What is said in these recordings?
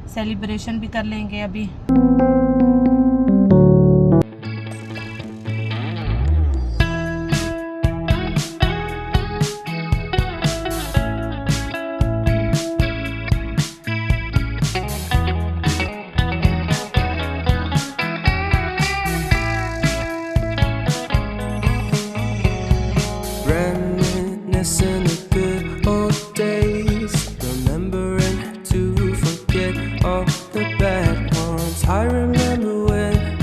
Celebration भी कर लेंगे अभी। Reminiscing the good old days, remembering to forget all the bad ones. I remember when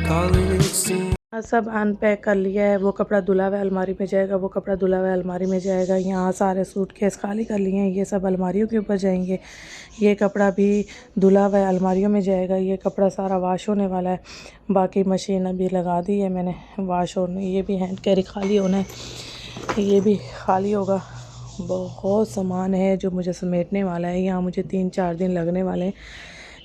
college seemed सब unpack कर लिया है। वो कपड़ा धुला हुआ अलमारी में जाएगा, वो कपड़ा धुला हुआ अलमारी में जाएगा। यहाँ सारे सूटकेस खाली कर लिए हैं, ये सब अलमारियों के ऊपर जाएंगे। ये कपड़ा भी धुला हुआ अलमारियों में जाएगा। ये कपड़ा सारा वॉश होने वाला है। बाकी मशीन अभी लगा दी है मैंने, वॉश होने। ये भी हैंड कैरी खाली होना है, ये भी खाली होगा। बहुत सामान है जो मुझे समेटने वाला है। यहाँ मुझे 3-4 दिन लगने वाले हैं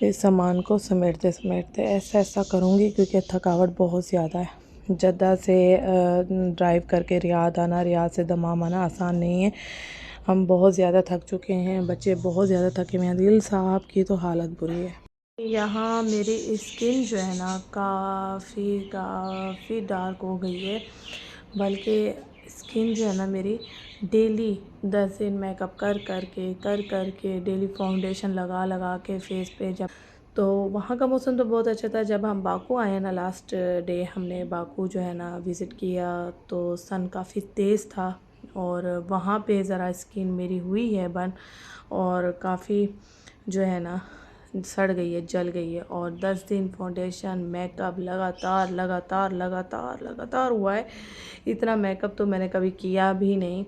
इस सामान को समेटते समेटते। ऐसा ऐसा करूँगी क्योंकि थकावट बहुत ज़्यादा है। जद्दा से ड्राइव करके रियाद आना, रियाद से दमाम आना आसान नहीं है। हम बहुत ज़्यादा थक चुके हैं, बच्चे बहुत ज़्यादा थके हुए हैं। दिल साहब की तो हालत बुरी है। यहाँ मेरी स्किन जो है ना काफ़ी डार्क हो गई है। बल्कि स्किन जो है ना मेरी डेली 10 दिन मेकअप कर के डेली फाउंडेशन लगा के फेस पे। जब तो वहाँ का मौसम तो बहुत अच्छा था। जब हम बाकू आए ना, लास्ट डे हमने बाकू जो है ना विज़िट किया, तो सन काफ़ी तेज़ था और वहाँ पे ज़रा स्किन मेरी हुई है बर्न और काफ़ी जो है ना सड़ गई है, जल गई है। और 10 दिन फाउंडेशन मेकअप लगातार हुआ है। इतना मेकअप तो मैंने कभी किया भी नहीं।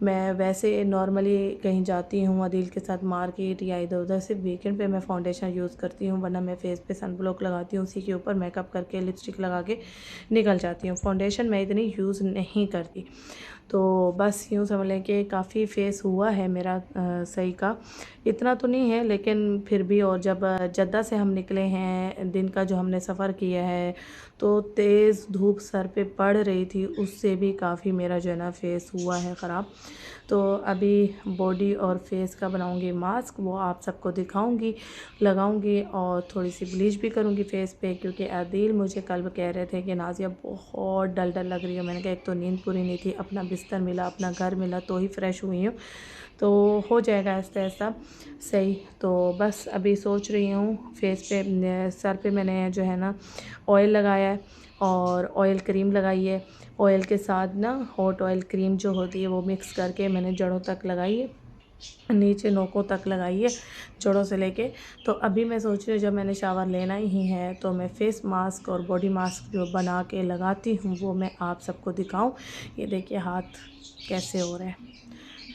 मैं वैसे नॉर्मली कहीं जाती हूँ अदील के साथ मार्केट या इधर उधर, सिर्फ वीकेंड पे मैं फाउंडेशन यूज़ करती हूँ, वरना मैं फेस पे सन ब्लॉक लगाती हूँ, उसी के ऊपर मेकअप करके लिपस्टिक लगा के निकल जाती हूँ। फाउंडेशन मैं इतनी यूज़ नहीं करती। तो बस यूँ समझ लें कि काफ़ी फेस हुआ है मेरा सही का। इतना तो नहीं है लेकिन फिर भी। और जब जद्दा से हम निकले हैं, दिन का जो हमने सफ़र किया है, तो तेज़ धूप सर पे पड़ रही थी, उससे भी काफ़ी मेरा जो है ना फेस हुआ है ख़राब। तो अभी बॉडी और फेस का बनाऊंगी मास्क, वो आप सबको दिखाऊंगी, लगाऊंगी। और थोड़ी सी ब्लीच भी करूंगी फेस पे, क्योंकि आदिल मुझे कल कह रहे थे कि नाज़िया बहुत डल डल लग रही है। मैंने कहा एक तो नींद पूरी नहीं थी, अपना बिस्तर मिला, अपना घर मिला, तो ही फ्रेश हुई हूँ। तो हो जाएगा ऐसा ऐसा सही। तो बस अभी सोच रही हूँ फेस पे, सर पे मैंने जो है ना ऑयल लगाया है और ऑयल क्रीम लगाई है। ऑयल के साथ ना हॉट ऑयल क्रीम जो होती है वो मिक्स करके मैंने जड़ों तक लगाई है, नीचे नोकों तक लगाई है, जड़ों से लेके। तो अभी मैं सोच रही हूँ जब मैंने शावर लेना ही है तो मैं फेस मास्क और बॉडी मास्क जो बना के लगाती हूँ वो मैं आप सबको दिखाऊं। ये देखिए हाथ कैसे हो रहे हैं।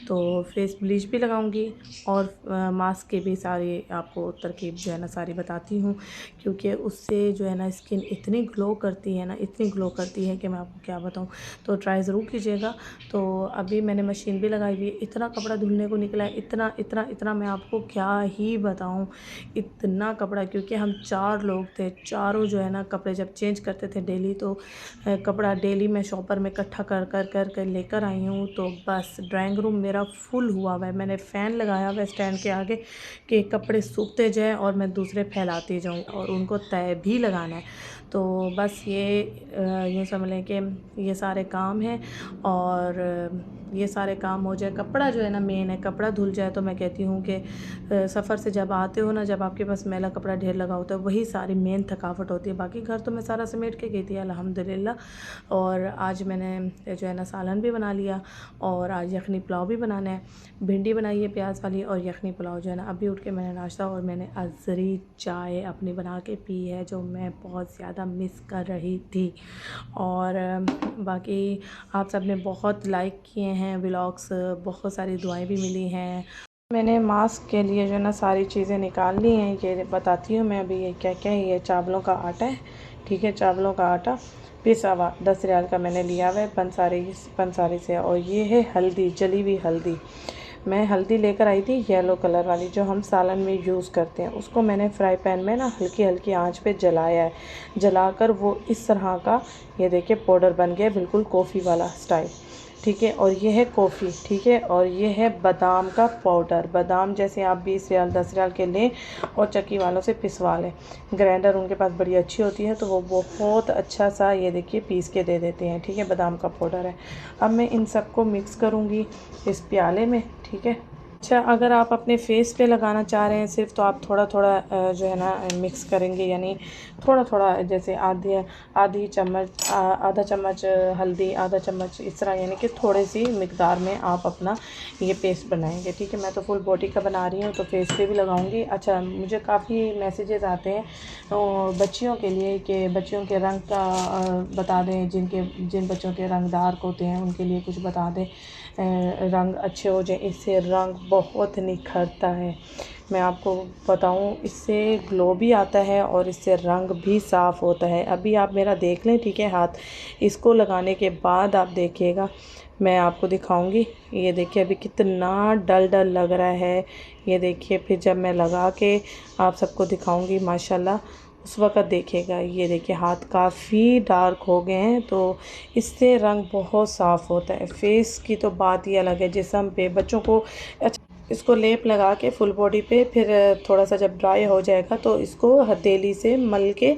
तो फेस ब्लीच भी लगाऊंगी और मास्क के भी सारी आपको तरकीब जो है ना सारी बताती हूँ, क्योंकि उससे जो है ना स्किन इतनी ग्लो करती है ना, इतनी ग्लो करती है कि मैं आपको क्या बताऊँ। तो ट्राई ज़रूर कीजिएगा। तो अभी मैंने मशीन भी लगाई हुई है। इतना कपड़ा धुलने को निकला है, इतना मैं आपको क्या ही बताऊँ। इतना कपड़ा, क्योंकि हम 4 लोग थे, चारों जो है ना कपड़े जब चेंज करते थे डेली, तो कपड़ा डेली मैं शॉपर में इकट्ठा कर लेकर आई हूँ। तो बस ड्राइंग रूम मेरा फुल हुआ हुआ है। मैंने फ़ैन लगाया हुआ है स्टैंड के आगे कि कपड़े सूखते जाएं और मैं दूसरे फैलाती जाऊँ, और उनको तय भी लगाना है। तो बस ये यूँ समझ लें कि ये सारे काम हैं। और ये सारे काम हो जाए, कपड़ा जो है ना मेन है, कपड़ा धुल जाए तो मैं कहती हूँ कि सफ़र से जब आते हो ना, जब आपके पास मैला कपड़ा ढेर लगा होता है, वही सारी मेन थकावट होती है। बाकी घर तो मैं सारा समेट के गई थी अल्हम्दुलिल्लाह। और आज मैंने जो है ना सालन भी बना लिया, और आज यखनी पुलाव भी बनाना है। भिंडी बनाई है प्याज वाली, और यखनी पुलाव जो है ना अभी उठ के मैंने नाश्ता, और मैंने अज़री चाय अपनी बना के पी है, जो मैं बहुत ज़्यादा मिस कर रही थी। और बाकी आप सब ने बहुत लाइक किए हैं व्लॉग्स, बहुत सारी दुआएं भी मिली हैं। मैंने मास्क के लिए जो है ना सारी चीज़ें निकाल ली हैं, ये बताती हूँ मैं अभी ये क्या क्या है। ये चावलों का आटा है, ठीक है, चावलों का आटा पिसा हुआ 10 रियाल का मैंने लिया हुआ है पंसारी से। और ये है हल्दी, जली हुई हल्दी। मैं हल्दी लेकर आई थी येलो कलर वाली, जो हम सालन में यूज़ करते हैं। उसको मैंने फ्राई पैन में ना हल्की हल्की आंच पे जलाया है। जलाकर वो इस तरह का, ये देखिए, पाउडर बन गया बिल्कुल कॉफ़ी वाला स्टाइल। ठीक है, और ये है कॉफ़ी, ठीक है, और ये है बादाम का पाउडर। बादाम जैसे आप 20 रियाल 10 रियाल के लें और चक्की वालों से पिसवा लें, ग्राइंडर उनके पास बड़ी अच्छी होती है, तो वो बहुत अच्छा सा ये देखिए पीस के दे देते हैं, ठीक है। बादाम का पाउडर है। अब मैं इन सबको मिक्स करूँगी इस प्याले में, ठीक है। अच्छा, अगर आप अपने फेस पे लगाना चाह रहे हैं सिर्फ, तो आप थोड़ा थोड़ा जो है ना मिक्स करेंगे, यानी थोड़ा थोड़ा, जैसे आधी चम्मच आधा चम्मच हल्दी, आधा चम्मच इस तरह, यानी कि थोड़ी सी मिकदार में आप अपना ये पेस्ट बनाएंगे, ठीक है। मैं तो फुल बॉडी का बना रही हूँ, तो फेस पे भी लगाऊंगी। अच्छा, मुझे काफ़ी मैसेजेस आते हैं बच्चियों के लिए कि बच्चियों के रंग का बता दें, जिन बच्चों के रंग डार्क होते हैं उनके लिए कुछ बता दें, रंग अच्छे हो जाए। इससे रंग बहुत निखरता है, मैं आपको बताऊं, इससे ग्लो भी आता है और इससे रंग भी साफ़ होता है। अभी आप मेरा देख लें, ठीक है, हाथ। इसको लगाने के बाद आप देखिएगा, मैं आपको दिखाऊंगी। ये देखिए अभी कितना डल डल लग रहा है, ये देखिए। फिर जब मैं लगा के आप सबको दिखाऊंगी माशाल्लाह, उस वक़्त देखिएगा। ये देखिए हाथ काफ़ी डार्क हो गए हैं, तो इससे रंग बहुत साफ़ होता है। फेस की तो बात ही अलग है, जिस्म पे बच्चों को। अच्छा, इसको लेप लगा के फुल बॉडी पे, फिर थोड़ा सा जब ड्राई हो जाएगा तो इसको हथेली से मल के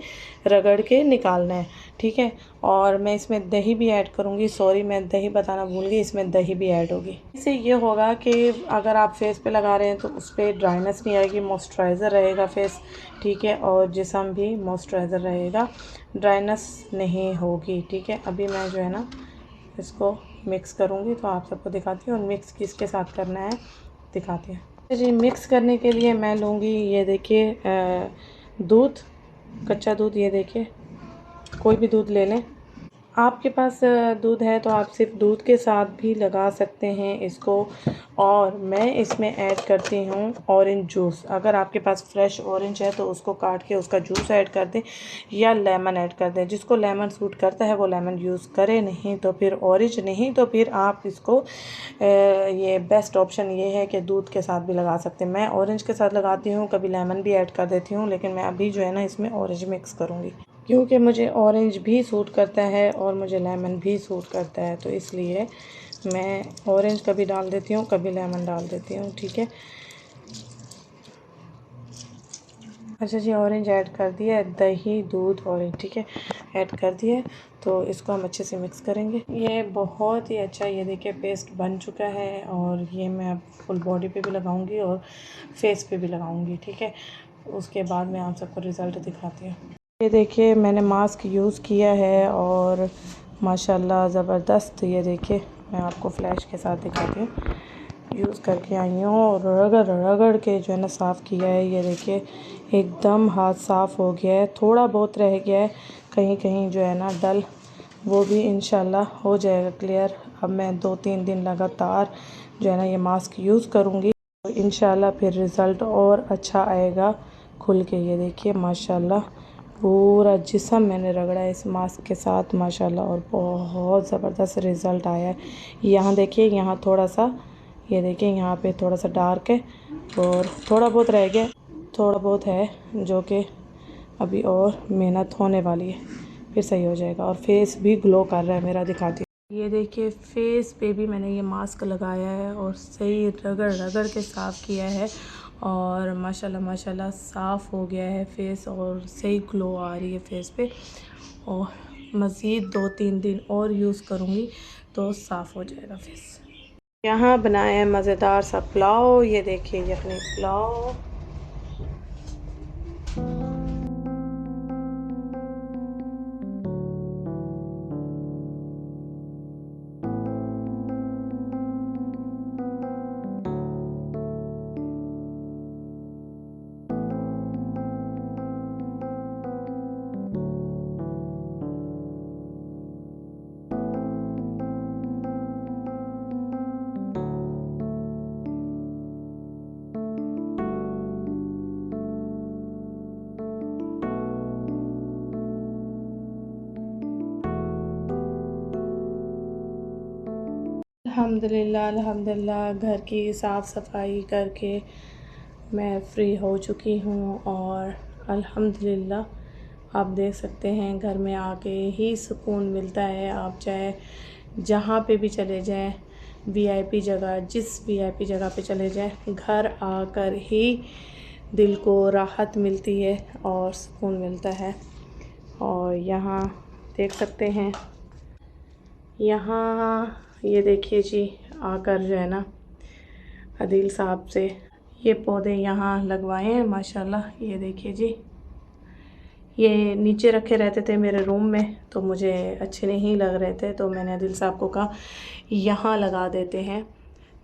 रगड़ के निकालना है, ठीक है। और मैं इसमें दही भी ऐड करूँगी, सॉरी मैं दही बताना भूल गई, इसमें दही भी ऐड होगी। इससे ये होगा कि अगर आप फेस पे लगा रहे हैं तो उस पर ड्राइनेस नहीं आएगी, मॉइस्चराइज़र रहेगा फेस, ठीक है, और जिस्म भी मॉइस्चराइज़र रहेगा, ड्राइनेस नहीं होगी, ठीक है। अभी मैं जो है ना इसको मिक्स करूँगी, तो आप सबको दिखाती हूँ, और मिक्स किसके साथ करना है दिखाती हैं। जी, मिक्स करने के लिए मैं लूँगी, ये देखिए दूध, कच्चा दूध, ये देखिए, कोई भी दूध ले लें। आपके पास दूध है तो आप सिर्फ दूध के साथ भी लगा सकते हैं इसको। और मैं इसमें ऐड करती हूँ ऑरेंज जूस। अगर आपके पास फ्रेश ऑरेंज है तो उसको काट के उसका जूस ऐड कर दें, या लेमन ऐड कर दें। जिसको लेमन सूट करता है वो लेमन यूज़ करे, नहीं तो फिर ऑरेंज, नहीं तो फिर आप इसको ये बेस्ट ऑप्शन ये है कि दूध के साथ भी लगा सकते हैं। मैं ऑरेंज के साथ लगाती हूँ, कभी लेमन भी ऐड कर देती हूँ, लेकिन मैं अभी जो है ना इसमें ऑरेंज मिक्स करूँगी, क्योंकि मुझे ऑरेंज भी सूट करता है और मुझे लेमन भी सूट करता है, तो इसलिए मैं ऑरेंज कभी डाल देती हूँ, कभी लेमन डाल देती हूँ, ठीक है। अच्छा जी, ऑरेंज ऐड कर दिया, दही दूध ऑरेंज, ठीक है, ऐड कर दिया। तो इसको हम अच्छे से मिक्स करेंगे। ये बहुत ही अच्छा, ये देखिए पेस्ट बन चुका है, और ये मैं अब फुल बॉडी पे भी लगाऊंगी और फेस पे भी लगाऊंगी, ठीक है। उसके बाद मैं आप सबको रिज़ल्ट दिखाती हूँ। ये देखिए मैंने मास्क यूज़ किया है और माशाल्लाह ज़बरदस्त, ये देखिए मैं आपको फ्लैश के साथ दिखाती हूँ। यूज़ करके आई हूँ और रगड़ रगड़ के जो है ना साफ़ किया है। ये देखिए एकदम हाथ साफ़ हो गया है, थोड़ा बहुत रह गया है कहीं कहीं जो है ना डल, वो भी इंशाल्लाह हो जाएगा क्लियर। अब मैं 2-3 दिन लगातार जो है ना ये मास्क यूज़ करूँगी, तो इंशाल्लाह फिर रिज़ल्ट और अच्छा आएगा खुल के। ये देखिए माशाल्लाह पूरा जिस्म मैंने रगड़ा है इस मास्क के साथ माशाल्लाह, और बहुत ज़बरदस्त रिज़ल्ट आया है। यहाँ देखिए, यहाँ थोड़ा सा, ये देखिए यहाँ पे थोड़ा सा डार्क है और थोड़ा बहुत रह गया, थोड़ा बहुत है, जो कि अभी और मेहनत होने वाली है, फिर सही हो जाएगा। और फेस भी ग्लो कर रहा है मेरा, दिखाती हूँ। ये देखिए फेस पे भी मैंने ये मास्क लगाया है और सही रगड़ रगड़ के साफ़ किया है, और माशाल्लाह माशाल्लाह साफ़ हो गया है फेस, और सही ग्लो आ रही है फेस पे। और मज़ीद 2-3 दिन और यूज़ करूँगी तो साफ़ हो जाएगा फेस। यहाँ बनाया है मज़ेदार सा पुलाव, ये देखिए यखनी पुलाव। अल्हम्दुलिल्लाह अल्हम्दुलिल्लाह, घर की साफ़ सफाई करके मैं फ़्री हो चुकी हूँ, और अल्हम्दुलिल्लाह आप देख सकते हैं घर में आके ही सुकून मिलता है। आप चाहे जहाँ पे भी चले जाएं, वीआईपी जगह, जिस वीआईपी जगह पे चले जाएं, घर आकर ही दिल को राहत मिलती है और सुकून मिलता है। और यहाँ देख सकते हैं, यहाँ ये देखिए जी, आकर जो है ना आदिल साहब से ये पौधे यहाँ लगवाए हैं माशाल्लाह। ये देखिए जी, ये नीचे रखे रहते थे मेरे रूम में, तो मुझे अच्छे नहीं लग रहे थे, तो मैंने आदिल साहब को कहा यहाँ लगा देते हैं,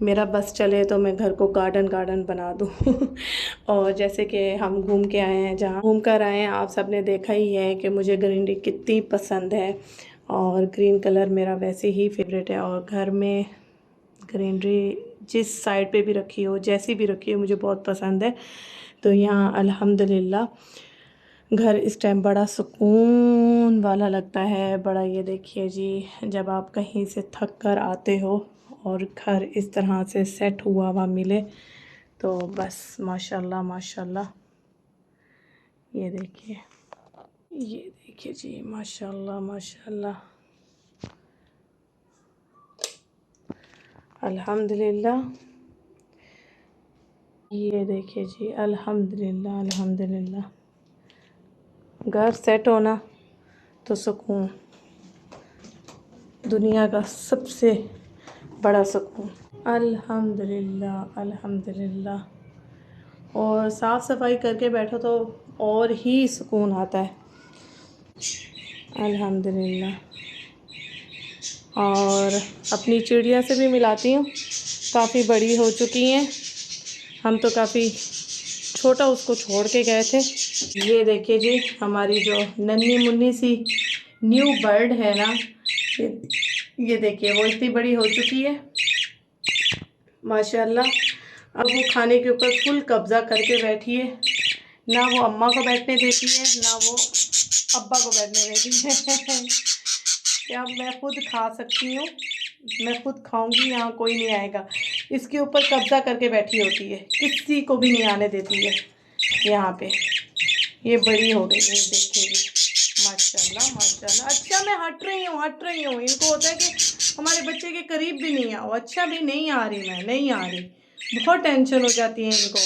मेरा बस चले तो मैं घर को गार्डन बना दूँ। और जैसे कि हम घूम के आए हैं, जहाँ घूम कर आए हैं, आप सब ने देखा ही है कि मुझे ग्रीनरी कितनी पसंद है, और ग्रीन कलर मेरा वैसे ही फेवरेट है। और घर में ग्रीनरी जिस साइड पे भी रखी हो, जैसी भी रखी हो, मुझे बहुत पसंद है। तो यहाँ अल्हम्दुलिल्लाह घर इस टाइम बड़ा सुकून वाला लगता है, बड़ा। ये देखिए जी, जब आप कहीं से थक कर आते हो और घर इस तरह से सेट हुआ हुआ मिले तो बस माशाल्लाह माशाल्लाह। ये देखिए जी, माशाल्लाह माशाल्लाह, अल्हम्दुलिल्लाह। ये देखिए जी, अल्हम्दुलिल्लाह अल्हम्दुलिल्लाह। घर सेट होना तो सुकून, दुनिया का सबसे बड़ा सुकून। अल्हम्दुलिल्लाह अल्हम्दुलिल्लाह। और साफ़ सफाई करके बैठो तो और ही सुकून आता है, अल्हम्दुलिल्लाह। और अपनी चिड़िया से भी मिलाती हूँ, काफ़ी बड़ी हो चुकी हैं, हम तो काफ़ी छोटा उसको छोड़ के गए थे। ये देखिए जी, हमारी जो नन्ही मुन्नी सी न्यू बर्ड है ना, ये देखिए वो इतनी बड़ी हो चुकी है माशाल्लाह। अब वो खाने के ऊपर फुल कब्ज़ा करके बैठी है, ना वो अम्मा को बैठने देती है, ना वो अब्बा को बैठने देती है। क्या मैं खुद खा सकती हूँ, मैं खुद खाऊंगी, यहाँ कोई नहीं आएगा। इसके ऊपर कब्ज़ा करके बैठी होती है, किसी को भी नहीं आने देती है यहाँ पे। ये बड़ी हो गई है, देखिए माशाल्लाह माशाल्लाह। अच्छा मैं हट रही हूँ। इनको होता है कि हमारे बच्चे के करीब भी नहीं आओ। अच्छा भी नहीं आ रही, मैं नहीं आ रही, बहुत टेंशन हो जाती है इनको।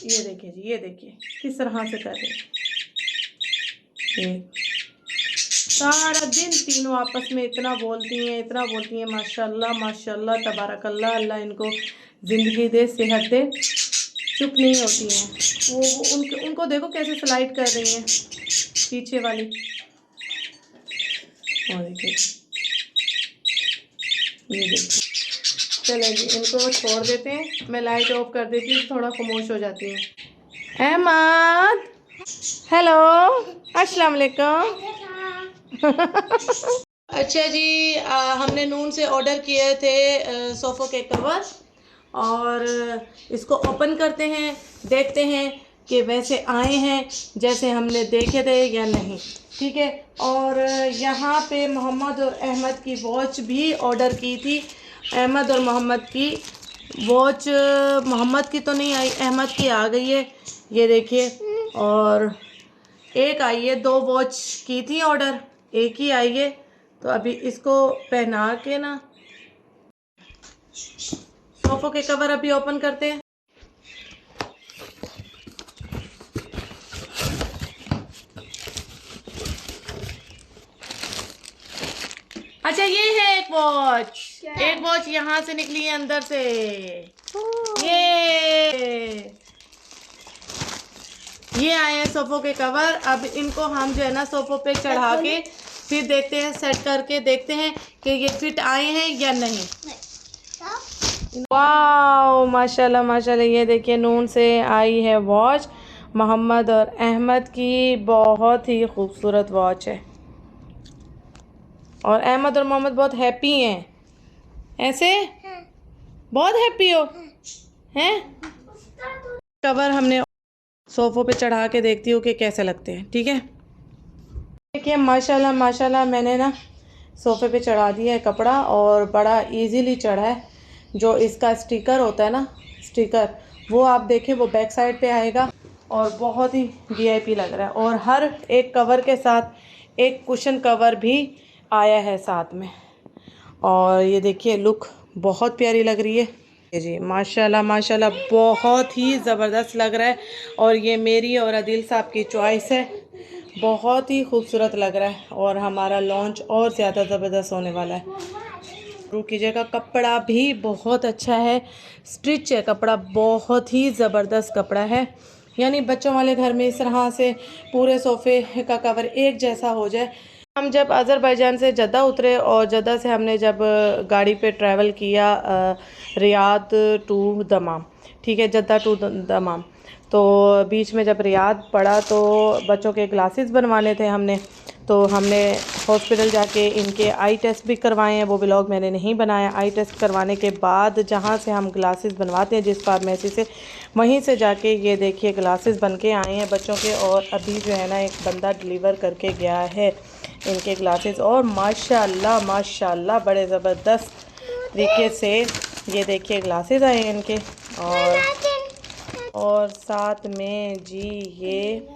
ये देखिए जी, ये देखिए किस तरह से कर रहे हैं। ये सारा दिन तीनों आपस में इतना बोलती हैं माशाल्लाह माशाल्लाह तबारकल्लाह। अल्लाह इनको ज़िंदगी दे, सेहत दे, चुप नहीं होती हैं। वो उनको देखो कैसे स्लाइड कर रही हैं पीछे वाली। और देखिए ये देखिए, चलें जी, इनको छोड़ देते हैं, मैं लाइट ऑफ कर देती हूँ, थोड़ा खामोश हो जाती हैं। अहमद, हेलो, अस्सलाम वालेकुम। अच्छा जी, हमने नून से ऑर्डर किए थे सोफ़ों के कवर, और इसको ओपन करते हैं, देखते हैं कि वैसे आए हैं जैसे हमने देखे थे या नहीं, ठीक है। और यहाँ पे मोहम्मद और अहमद की वॉच भी ऑर्डर की थी। अहमद और मोहम्मद की वॉच, मोहम्मद की तो नहीं आई, अहमद की आ गई है, ये देखिए। और एक आई है, 2 वॉच की थी ऑर्डर, एक ही आई है। तो अभी इसको पहना के ना सोफ़ों के कवर अभी ओपन करते हैं। अच्छा ये है एक वॉच यहाँ से निकली है अंदर से। ये आए हैं सोफ़ों के कवर। अब इनको हम जो है ना सोफ़ों पे चढ़ा के फिर देखते हैं, सेट करके देखते हैं कि ये फिट आए हैं या नहीं। वाह माशाल्लाह माशाल्लाह। ये देखिए नून से आई है वॉच, मोहम्मद और अहमद की बहुत ही खूबसूरत वॉच है। और अहमद और मोहम्मद बहुत हैप्पी हैं, ऐसे बहुत हैप्पी हो हैं। कवर हमने सोफ़ों पे चढ़ा के देखती हूँ कि कैसे लगते हैं, ठीक है। देखिए माशाल्लाह माशाल्लाह, मैंने ना सोफ़े पे चढ़ा दिया है कपड़ा, और बड़ा इजीली चढ़ा है। जो इसका स्टिकर होता है ना, स्टिकर, वो आप देखें, वो बैक साइड पे आएगा, और बहुत ही वीआईपी लग रहा है। और हर एक कवर के साथ एक कुशन कवर भी आया है साथ में। और ये देखिए लुक बहुत प्यारी लग रही है। ये जी माशाल्लाह माशाल्लाह बहुत ही ज़बरदस्त लग रहा है। और ये मेरी और अदील साहब की चॉइस है, बहुत ही खूबसूरत लग रहा है और हमारा लॉन्च और ज़्यादा ज़बरदस्त होने वाला है। शुरू कीजिएगा। कपड़ा भी बहुत अच्छा है, स्टिच है कपड़ा, बहुत ही ज़बरदस्त कपड़ा है। यानी बच्चों वाले घर में इस तरह से पूरे सोफ़े का कवर एक जैसा हो जाए। हम जब अज़रबैजान से जद्दा उतरे और जद्दा से हमने जब गाड़ी पे ट्रैवल किया रियाद टू दमाम, ठीक है, जद्दा टू दमाम, तो बीच में जब रियाद पड़ा तो बच्चों के ग्लासेस बनवाने थे हमने, तो हमने हॉस्पिटल जाके इनके आई टेस्ट भी करवाए हैं। वो व्लॉग मैंने नहीं बनाया। आई टेस्ट करवाने के बाद जहाँ से हम ग्लासेस बनवाते हैं जिस फार्मेसी से, वहीं से जाके ये देखिए ग्लासेस बन के आए हैं बच्चों के। और अभी जो है ना एक बंदा डिलीवर करके गया है इनके ग्लासेस, और माशाल्लाह माशाल्लाह बड़े ज़बरदस्त तरीके से ये देखिए ग्लासेस आए हैं इनके। और साथ में जी ये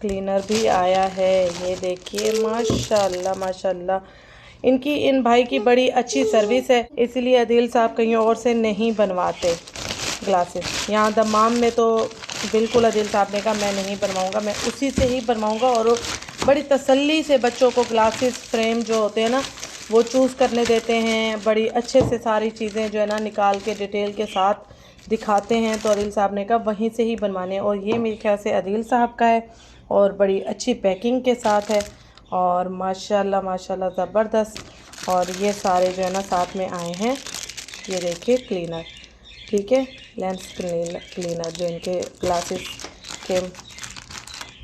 क्लीनर भी आया है, ये देखिए माशाल्लाह माशाल्लाह। इनकी इन भाई की बड़ी अच्छी सर्विस है, इसलिए अदील साहब कहीं और से नहीं बनवाते ग्लासेस। यहाँ दमाम में तो बिल्कुल अदील साहब ने कहा मैं नहीं बनवाऊँगा, मैं उसी से ही बनवाऊँगा। और बड़ी तसल्ली से बच्चों को ग्लासेस फ्रेम जो होते हैं ना वो चूज़ करने देते हैं, बड़ी अच्छे से सारी चीज़ें जो है ना निकाल के डिटेल के साथ दिखाते हैं। तो अदील साहब ने कहा वहीं से ही बनवाने हैं। और ये मेरे ख्याल से अदील साहब का है और बड़ी अच्छी पैकिंग के साथ है और माशाल्लाह माशाल्लाह ज़बरदस्त। और ये सारे जो है ना साथ में आए हैं, ये देखिए क्लीनर, ठीक है, लेंस क्लीनर जो इनके ग्लासेस के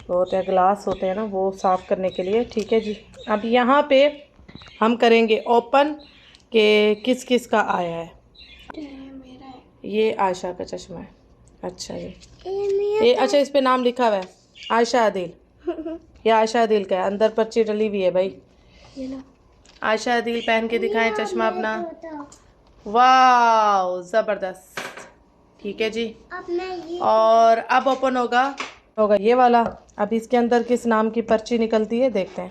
होते हैं, ग्लास होते हैं ना वो साफ़ करने के लिए, ठीक है जी। अब यहाँ पे हम करेंगे ओपन के किस किस का आया है। ये आयशा का चश्मा है, अच्छा जी, ये अच्छा इस पे नाम लिखा हुआ है आयशा आदिल। ये आयशा आदिल का है, अंदर पर्ची डली हुई है भाई। आयशा आदिल पहन के दिखाएं चश्मा अपना, वाह ज़बरदस्त, ठीक है जी। और अब ओपन होगा ये वाला। अब इसके अंदर किस नाम की पर्ची निकलती है देखते हैं।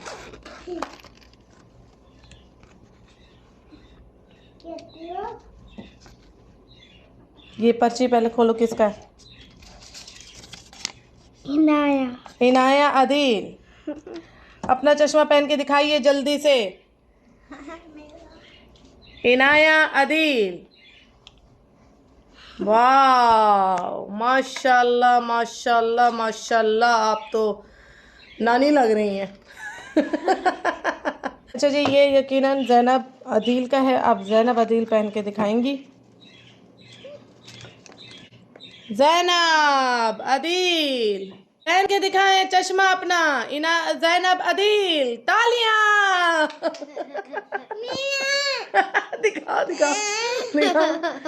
ये पर्ची पहले खोलो, किसका है? इनाया आदिल। अपना चश्मा पहन के दिखाइए जल्दी से। इनाया आदिल, वाह माशाल्लाह माशाल्लाह माशाल्लाह, आप तो नानी लग रही हैं। अच्छा जी, ये यकीनन ज़ैनब आदिल का है। अब ज़ैनब आदिल पहन के दिखाएंगी। ज़ैनब आदिल पहन के दिखाएं चश्मा अपना। इना ज़ैनब आदिल, तालियां। दिखाओ दिखाओ दिखाओ,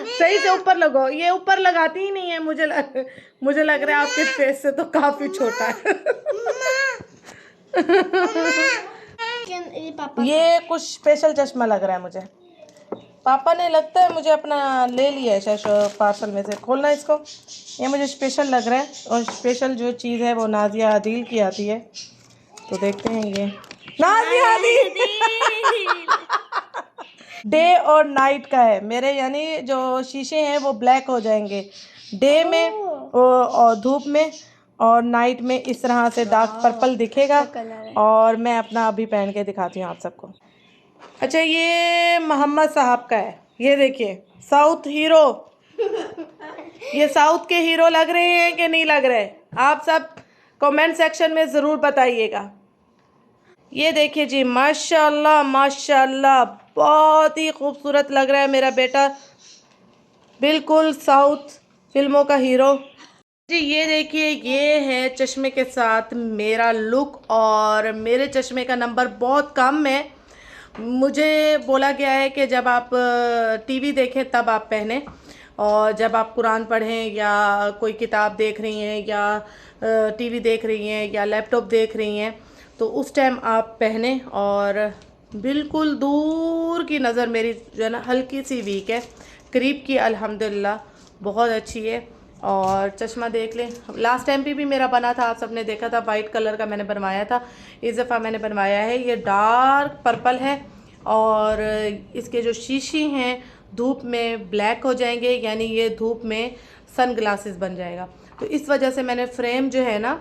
सही से ऊपर लगो। ये ऊपर लगाती ही नहीं है, मुझे लग रहा है आपके फेस से तो काफी छोटा है। ये कुछ स्पेशल चश्मा लग रहा है मुझे। पापा ने लगता है मुझे अपना ले लिया है शायद पार्सल में से। खोलना इसको, ये मुझे स्पेशल लग रहा है। और स्पेशल जो चीज़ है वो नाजिया आदिल की आती है, तो देखते हैं। ये नाजिया आदिल डे और नाइट का है मेरे, यानी जो शीशे हैं वो ब्लैक हो जाएंगे डे में और धूप में, और नाइट में इस तरह से डार्क पर्पल दिखेगा। और मैं अपना अभी पहन के दिखाती हूँ आप सबको। अच्छा, ये मोहम्मद साहब का है, ये देखिए साउथ हीरो। ये साउथ के हीरो लग रहे हैं कि नहीं लग रहे, आप सब कमेंट सेक्शन में ज़रूर बताइएगा। ये देखिए जी माशाल्लाह माशाल्लाह, बहुत ही खूबसूरत लग रहा है मेरा बेटा, बिल्कुल साउथ फिल्मों का हीरो जी। ये देखिए, ये है चश्मे के साथ मेरा लुक, और मेरे चश्मे का नंबर बहुत कम है। मुझे बोला गया है कि जब आप टीवी देखें तब आप पहने, और जब आप कुरान पढ़ें या कोई किताब देख रही हैं या टीवी देख रही हैं या लैपटॉप देख रही हैं तो उस टाइम आप पहने। और बिल्कुल दूर की नज़र मेरी जो है ना हल्की सी वीक है, करीब की अल्हम्दुलिल्लाह बहुत अच्छी है। और चश्मा देख लें, लास्ट टाइम भी मेरा बना था, आप सबने देखा था, वाइट कलर का मैंने बनवाया था। इस दफ़ा मैंने बनवाया है ये डार्क पर्पल है और इसके जो शीशी हैं धूप में ब्लैक हो जाएंगे, यानी ये धूप में सन ग्लासेस बन जाएगा। तो इस वजह से मैंने फ्रेम जो है ना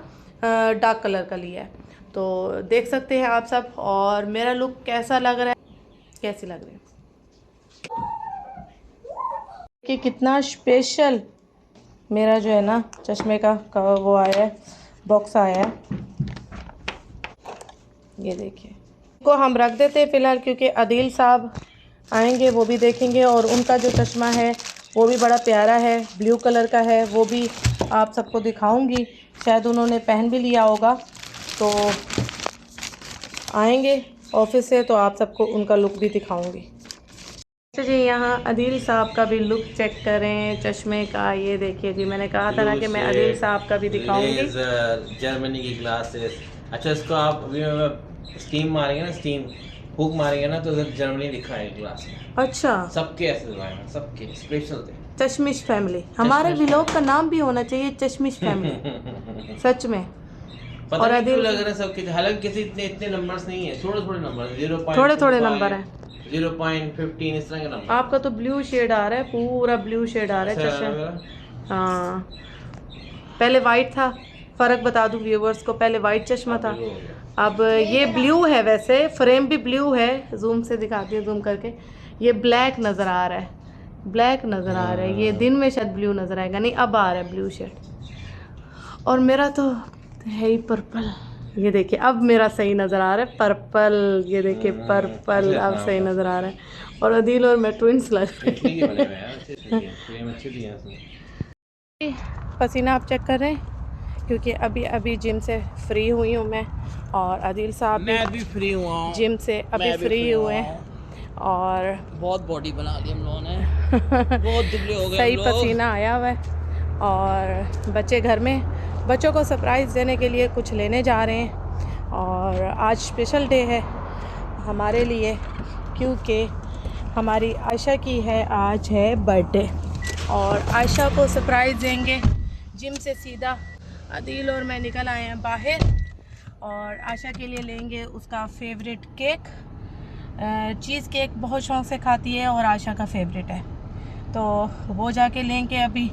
डार्क कलर का लिया है। तो देख सकते हैं आप सब। और मेरा लुक कैसा लग रहा है, कैसी लग रही है कि कितना स्पेशल मेरा जो है ना चश्मे का वो आया है, बॉक्स आया है। ये देखिए, को हम रख देते हैं फ़िलहाल, क्योंकि आदिल साहब आएंगे, वो भी देखेंगे। और उनका जो चश्मा है वो भी बड़ा प्यारा है, ब्लू कलर का है, वो भी आप सबको दिखाऊंगी। शायद उन्होंने पहन भी लिया होगा, तो आएंगे ऑफिस से तो आप सबको उनका लुक भी दिखाऊंगी। अच्छा जी, यहाँ आदिल साहब का भी लुक चेक करें चश्मे का। ये देखिए जी, मैंने कहा था ना कि मैं आदिल साहब का भी दिखाऊंगी। जर्मनी की ग्लासेस। अच्छा, इसको आप अभी स्टीम मारेंगे ना, स्टीम हुक मारेंगे ना, तो इधर जर्मनी लिखा है ग्लास में। अच्छा, सबके ऐसे लगाए हैं, सबके स्पेशल थे। चश्मिश फैमिली, हमारे व्लॉग का नाम भी होना चाहिए चश्मिश फैमिली। सच में। पता और नहीं क्यों आदिल लग रहा है सबके, हालांकि किसी इतने नंबर्स नहीं है, थोड़े थोड़े नंबर, 0.25, थोड़े थोड़े नंबर है, 0.15 इस तरह के नंबर। आपका तो ब्लू शेड आ रहा है, पूरा ब्लू शेड आ रहा है चश्मा। हाँ, पहले वाइट था, फ़र्क बता दूं व्यूवर्स को, पहले वाइट चश्मा था, अब ये ब्लू है। वैसे फ्रेम भी ब्लू है, जूम से दिखाती हूँ, जूम करके। ये ब्लैक नज़र आ रहा है, ब्लैक नज़र आ रहा है। ये दिन में शायद ब्लू नज़र आएगा, नहीं अब आ रहा है ब्लू शेड। और मेरा तो है ही पर्पल। ये देखिए, अब मेरा सही नज़र आ रहा है पर्पल। ये देखिए पर्पल अब सही नज़र आ रहा है। और अदील और मैं ट्विंस लग रहे हैं। पसीना आप चेक कर रहे हैं, क्योंकि अभी अभी जिम से फ्री हुई हूँ मैं, और आदिल साहब भी फ्री हुआ हूँ, जिम से अभी फ्री हुए हैं। और बहुत बॉडी बना ली हम लोगों ने, बहुत दुबले हो गए सही हम लोग। पसीना आया हुआ है। और बच्चे घर में, बच्चों को सरप्राइज़ देने के लिए कुछ लेने जा रहे हैं। और आज स्पेशल डे है हमारे लिए, क्योंकि हमारी आयशा की है, आज है बर्थडे। और आयशा को सरप्राइज़ देंगे। जिम से सीधा आदिल और मैं निकल आए हैं बाहर, और आयशा के लिए लेंगे उसका फेवरेट केक। चीज़ केक बहुत शौक़ से खाती है और आयशा का फेवरेट है, तो वो जाके लेंगे अभी।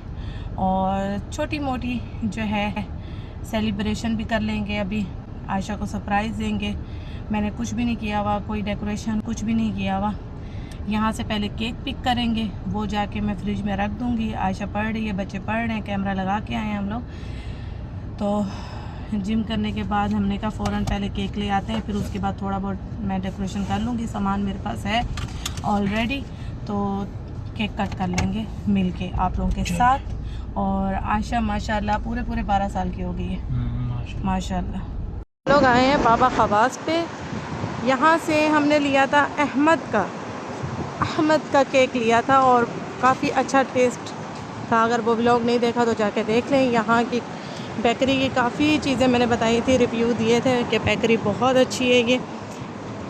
और छोटी मोटी जो है सेलिब्रेशन भी कर लेंगे अभी, आयशा को सरप्राइज़ देंगे। मैंने कुछ भी नहीं किया हुआ, कोई डेकोरेशन कुछ भी नहीं किया हुआ। यहाँ से पहले केक पिक करेंगे, वो जाके मैं फ्रिज में रख दूँगी। आयशा पढ़ रही है, बच्चे पढ़ रहे हैं, कैमरा लगा के आए हैं हम लोग। तो जिम करने के बाद हमने कहा फ़ौरन पहले केक ले आते हैं, फिर उसके बाद थोड़ा बहुत मैं डेकोरेशन कर लूँगी। सामान मेरे पास है ऑलरेडी, तो केक कट कर लेंगे मिल के आप लोगों के साथ। और आयशा माशाल्लाह पूरे 12 साल की हो गई है माशाल्लाह। लोग आए हैं बाबा खवास पे। यहाँ से हमने लिया था अहमद का केक लिया था, और काफ़ी अच्छा टेस्ट था। अगर वो व्लॉग नहीं देखा तो जाके देख लें। यहाँ की बेकरी की काफ़ी चीज़ें मैंने बताई थी, रिव्यू दिए थे कि बेकरी बहुत अच्छी है। ये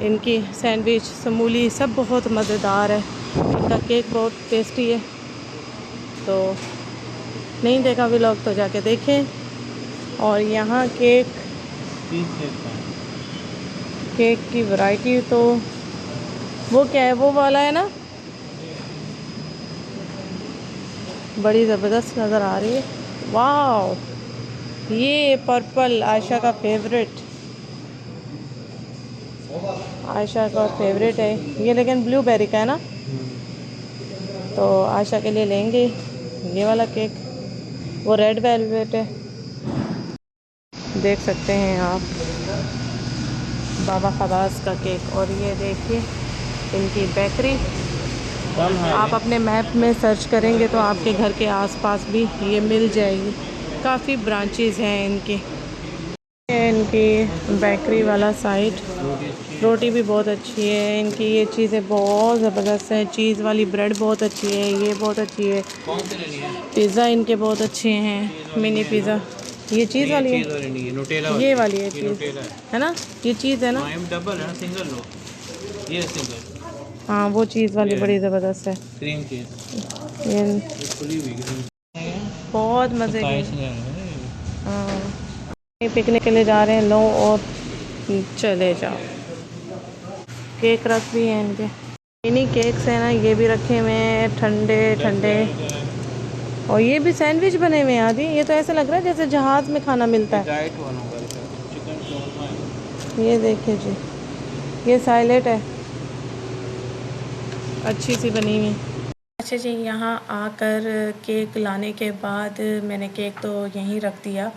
इनकी सैंडविच, समूली सब बहुत मज़ेदार है, इनका केक बहुत टेस्टी है। तो नहीं देखा व्लॉग तो जाके देखें। और यहाँ केक की वैरायटी, तो वो क्या है, वो वाला है ना, बड़ी ज़बरदस्त नज़र आ रही है। वाह, ये पर्पल आयशा का फेवरेट, आयशा का फेवरेट है ये, लेकिन ब्लूबेरी का है ना, तो आयशा के लिए लेंगे ये वाला केक। वो रेड वेलवेट है, देख सकते हैं आप, बाबा खवास का केक। और ये देखिए इनकी बेकरी, आप अपने मैप में सर्च करेंगे तो आपके घर के आसपास भी ये मिल जाएगी। काफ़ी ब्रांचेस हैं इनकी बेकरी वाला साइड। रोटी भी बहुत अच्छी है इनकी, ये चीज़ें बहुत ज़बरदस्त है। चीज़ वाली ब्रेड बहुत अच्छी है, ये बहुत अच्छी है। पिज़्ज़ा इनके बहुत अच्छे हैं, मिनी पिज़्ज़ा। ये चीज़ वाली है, ये वाली है चीज़ है ना, ये चीज़ है ना, डबल है, सिंगल लो, ये सिंगल। हाँ, वो चीज़ वाली बड़ी ज़बरदस्त है, क्रीम चीज़ ये खुली हुई बहुत मज़े की। हाँ, पिकनिक के लिए जा रहे हैं, लो और चले जाओ। केक रख भी हैं इनके, इन्हीं केक्स हैं ना, ये भी रखे हुए हैं ठंडे ठंडे। और ये भी सैंडविच बने हुए हैं आदि, ये तो ऐसा लग रहा है जैसे जहाज़ में खाना मिलता है। ये देखिए जी, ये साइलेट है, अच्छी सी बनी हुई। अच्छा जी, यहाँ आकर केक लाने के बाद मैंने केक तो यहीं रख दिया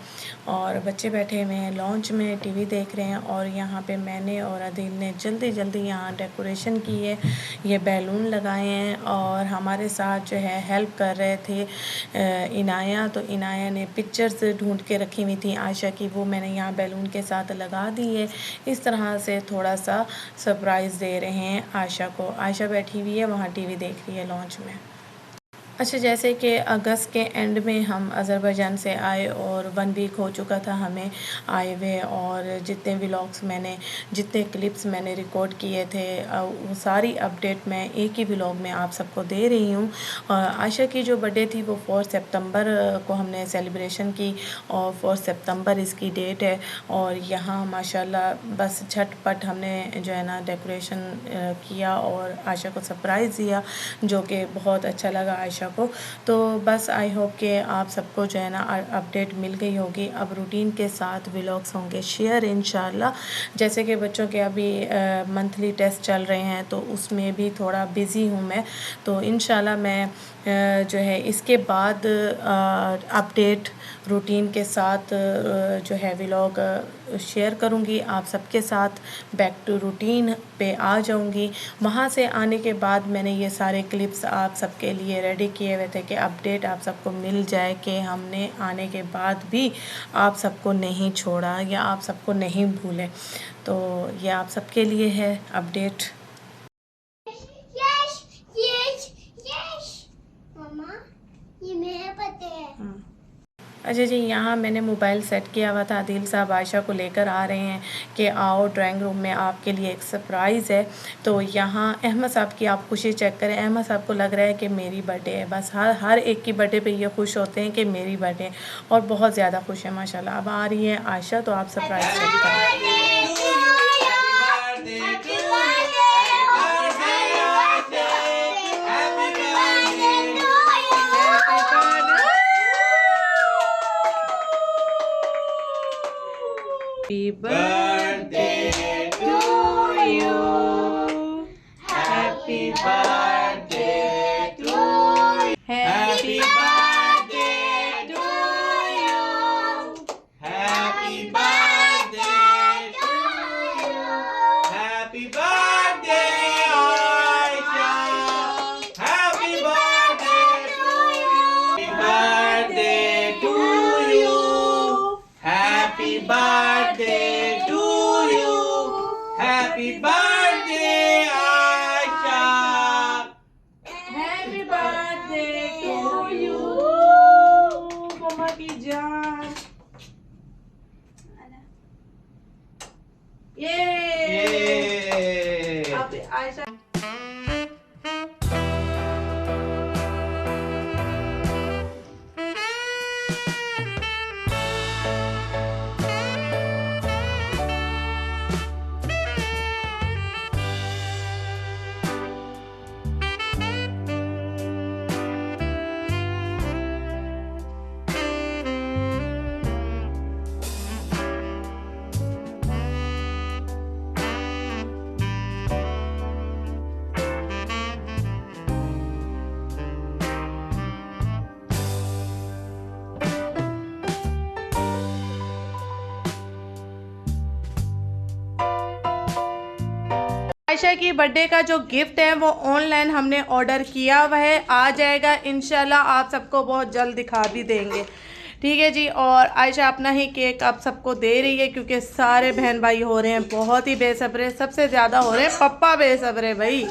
और बच्चे बैठे हुए हैं लॉन्च में, टीवी देख रहे हैं। और यहाँ पे मैंने और आदिल ने जल्दी जल्दी यहाँ डेकोरेशन की है, ये बैलून लगाए हैं। और हमारे साथ जो है हेल्प कर रहे थे इनाया, तो इनाया ने पिक्चर्स ढूंढ के रखी हुई थी आयशा की, वो मैंने यहाँ बैलून के साथ लगा दी है। इस तरह से थोड़ा सा सरप्राइज़ दे रहे हैं आयशा को। आयशा बैठी हुई है वहाँ टीवी देख रही है लॉन्च में। अच्छा, जैसे कि अगस्त के एंड में हम अज़रबैजान से आए और 1 वीक हो चुका था हमें आए हुए। और जितने व्लॉग्स मैंने, जितने क्लिप्स मैंने रिकॉर्ड किए थे, वो सारी अपडेट मैं एक ही व्लॉग में आप सबको दे रही हूँ। आयशा की जो बर्थडे थी वो 4 सितंबर को हमने सेलिब्रेशन की और 4 सितंबर इसकी डेट है। और यहाँ माशाल्लाह बस झटपट हमने जो है ना डेकोरेशन किया और आयशा को सरप्राइज़ दिया, जो कि बहुत अच्छा लगा आयशा को। तो बस आई होप कि आप सबको जो है ना अपडेट मिल गई होगी। अब रूटीन के साथ व्लॉग्स होंगे शेयर इंशाल्लाह। जैसे कि बच्चों के अभी मंथली टेस्ट चल रहे हैं तो उसमें भी थोड़ा बिज़ी हूँ मैं, तो इंशाल्लाह मैं जो है इसके बाद अपडेट रूटीन के साथ जो है व्लॉग शेयर करूँगी आप सबके साथ। बैक टू रूटीन पे आ जाऊँगी। वहाँ से आने के बाद मैंने ये सारे क्लिप्स आप सबके लिए रेडी किए हुए थे कि अपडेट आप सबको मिल जाए कि हमने आने के बाद भी आप सबको नहीं छोड़ा या आप सबको नहीं भूले। तो ये आप सबके लिए है अपडेट। ये मेरा पता है। अच्छा जी, यहाँ मैंने मोबाइल सेट किया हुआ था। आदिल साहब आयशा को लेकर आ रहे हैं कि आओ ड्राइंग रूम में, आपके लिए एक सरप्राइज़ है। तो यहाँ अहमद साहब की आप खुशी चेक करें। अहमद साहब को लग रहा है कि मेरी बर्थडे है। बस हर एक की बर्थडे पे ये खुश होते हैं कि मेरी बर्थडे, और बहुत ज़्यादा खुश है माशाल्लाह। अब आ रही है आयशा, तो आप सरप्राइज़ चेक करें। Happy birthday to you. Happy birthday to you. Happy birthday to you. Happy birthday to you. Happy birthday, Aisha. Happy birthday to you. Happy birthday to you. Happy birthday, Aisha. Happy birthday to you. मम्मा की जान। Yay! अब आयशा आयशा की birthday का जो gift है वो online हमने order किया हुआ है, आ जाएगा इंशाल्लाह। आप सबको बहुत जल्द दिखा भी देंगे, ठीक है जी। और आयशा अपना ही केक आप सबको दे रही है क्योंकि सारे बहन भाई हो रहे हैं बहुत ही बेसब्रे, सबसे ज़्यादा हो रहे हैं पप्पा बेसब्रे भाई।